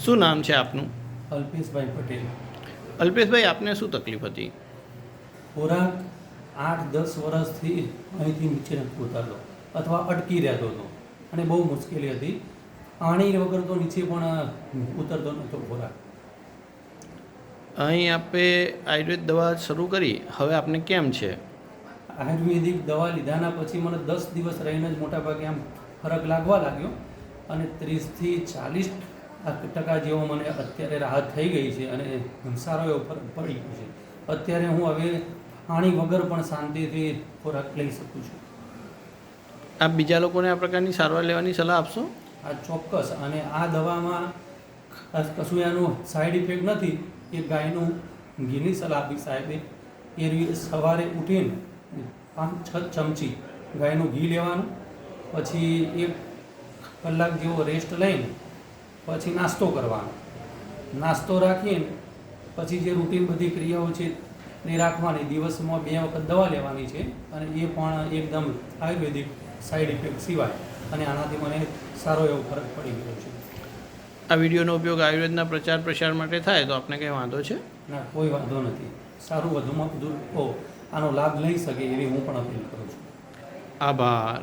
શું નામ છે આપનું? અલ્પેશભાઈ પટેલ. અલ્પેશભાઈ, આપને શું તકલીફ હતી? ખોરાક 8-10 વર્ષથી અહીંથી નીચે નથી ઉતરતો અથવા અટકી રહેતો હતો અને બહુ મુશ્કેલી હતી. પાણી વગર તો નીચે પણ ઉતરતો નહોતો ખોરાક. અહીં આપે આયુર્વેદ દવા શરૂ કરી, હવે આપને કેમ છે? આયુર્વેદિક દવા લીધાના પછી મને 10 દિવસ રહીને જ મોટાભાગે આમ ફરક લાગવા લાગ્યો અને 30થી 40% જેવો મને અત્યારે રાહત થઈ ગઈ છે અને સારો એવો ફરક પડી ગયો છે. અત્યારે હું હવે પાણી વગર પણ શાંતિથી ખોરાક લઈ શકું છું. આપ બીજા લોકોને આ પ્રકારની સારવાર લેવાની સલાહ આપશો? આ ચોક્કસ. અને આ દવામાં કશું એનું સાઈડ ઇફેક્ટ નથી. એ ગાયનું ઘીની સલાહ આપી સાહેબે. એ સવારે ઉઠીને 5-6 ચમચી ગાયનું ઘી લેવાનું, પછી 1 કલાક જેવો રેસ્ટ લઈને પછી નાસ્તો કરવાનો. નાસ્તો રાખીને પછી જે રૂટીન બધી ક્રિયાઓ છે એ રાખવાની. દિવસમાં 2 વખત દવા લેવાની છે અને એ પણ એકદમ આયુર્વેદિક સાઈડ ઇફેક્ટ સિવાય. અને આનાથી મને સારો એવો ફરક પડી ગયો છે. આ વિડીયોનો ઉપયોગ આયુર્વેદના પ્રચાર પ્રસાર માટે થાય તો આપને કંઈ વાંધો છે? ના, કોઈ વાંધો નથી. સારું વધુમાં વધુ લોકો આનો લાભ લઈ શકે એવી હું પણ અપીલ કરું છું. આભાર.